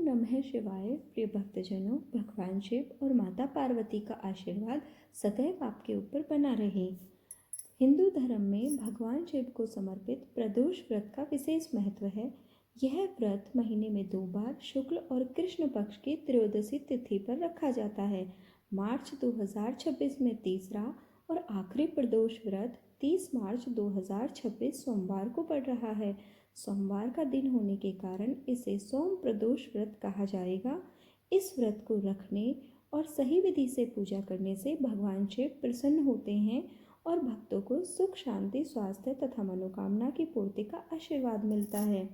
नमः शिवाय। प्रिय भक्तजनों, भगवान शिव और माता पार्वती का आशीर्वाद सदैव आपके ऊपर बना रहे। हिंदू धर्म में भगवान शिव को समर्पित प्रदोष व्रत का विशेष महत्व है। यह व्रत महीने में 2 बार शुक्ल और कृष्ण पक्ष की त्रयोदशी तिथि पर रखा जाता है। मार्च 2026 में तीसरा और आखिरी प्रदोष व्रत 30 मार्च 2026 सोमवार को पड़ रहा है। सोमवार का दिन होने के कारण इसे सोम प्रदोष व्रत कहा जाएगा। इस व्रत को रखने और सही विधि से पूजा करने से भगवान शिव प्रसन्न होते हैं और भक्तों को सुख, शांति, स्वास्थ्य तथा मनोकामना की पूर्ति का आशीर्वाद मिलता है।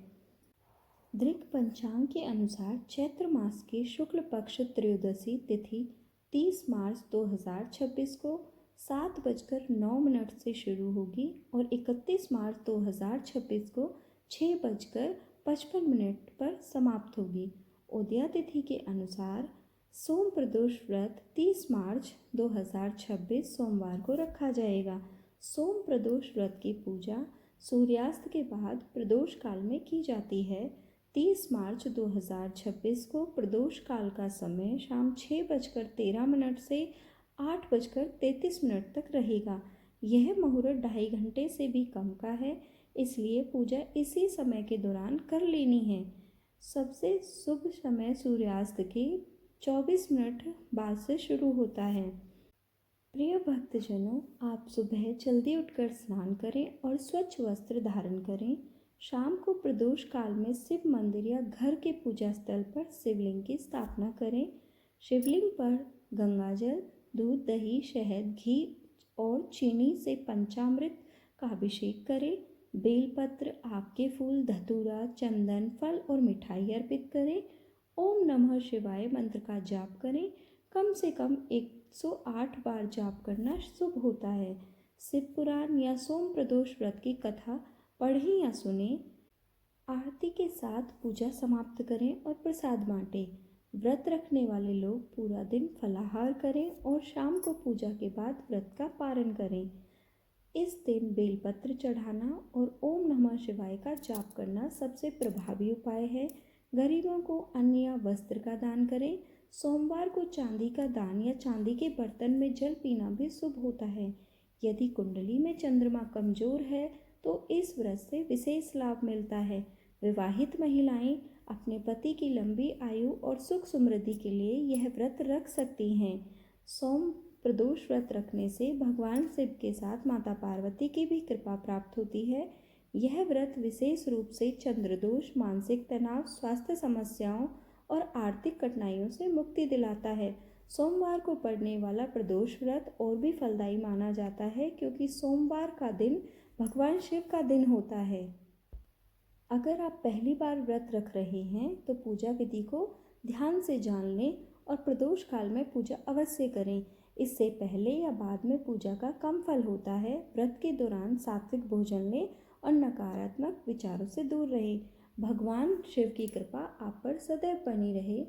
दृक पंचांग के अनुसार चैत्र मास की शुक्ल पक्ष त्रयोदशी तिथि 30 मार्च 2026 को 7:09 से शुरू होगी और 31 मार्च 2026 को 6:55 पर समाप्त होगी। उदया तिथि के अनुसार सोम प्रदोष व्रत 30 मार्च 2026 सोमवार को रखा जाएगा। सोम प्रदोष व्रत की पूजा सूर्यास्त के बाद प्रदोष काल में की जाती है। 30 मार्च 2026 को प्रदोष काल का समय शाम 6:13 से 8:33 तक रहेगा। यह मुहूर्त 2.5 घंटे से भी कम का है, इसलिए पूजा इसी समय के दौरान कर लेनी है। सबसे शुभ समय सूर्यास्त के 24 मिनट बाद से शुरू होता है। प्रिय भक्तजनों, आप सुबह जल्दी उठकर स्नान करें और स्वच्छ वस्त्र धारण करें। शाम को प्रदोष काल में शिव मंदिर या घर के पूजा स्थल पर शिवलिंग की स्थापना करें। शिवलिंग पर गंगाजल, दूध, दही, शहद, घी और चीनी से पंचामृत का अभिषेक करें। बेलपत्र, आक के फूल, धतूरा, चंदन, फल और मिठाई अर्पित करें। ओम नमः शिवाय मंत्र का जाप करें। कम से कम 108 बार जाप करना शुभ होता है। शिव पुराण या सोम प्रदोष व्रत की कथा पढ़ें या सुने। आरती के साथ पूजा समाप्त करें और प्रसाद बांटें। व्रत रखने वाले लोग पूरा दिन फलाहार करें और शाम को पूजा के बाद व्रत का पारण करें। इस दिन बेलपत्र चढ़ाना और ओम नमः शिवाय का जाप करना सबसे प्रभावी उपाय है। गरीबों को अन्न या वस्त्र का दान करें। सोमवार को चांदी का दान या चांदी के बर्तन में जल पीना भी शुभ होता है। यदि कुंडली में चंद्रमा कमजोर है तो इस व्रत से विशेष लाभ मिलता है। विवाहित महिलाएं अपने पति की लंबी आयु और सुख समृद्धि के लिए यह व्रत रख सकती हैं। सोम प्रदोष व्रत रखने से भगवान शिव के साथ माता पार्वती की भी कृपा प्राप्त होती है। यह व्रत विशेष रूप से चंद्रदोष, मानसिक तनाव, स्वास्थ्य समस्याओं और आर्थिक कठिनाइयों से मुक्ति दिलाता है। सोमवार को पड़ने वाला प्रदोष व्रत और भी फलदायी माना जाता है क्योंकि सोमवार का दिन भगवान शिव का दिन होता है। अगर आप पहली बार व्रत रख रहे हैं तो पूजा विधि को ध्यान से जान लें और प्रदोष काल में पूजा अवश्य करें। इससे पहले या बाद में पूजा का कम फल होता है। व्रत के दौरान सात्विक भोजन लें और नकारात्मक विचारों से दूर रहें। भगवान शिव की कृपा आप पर सदैव बनी रहे।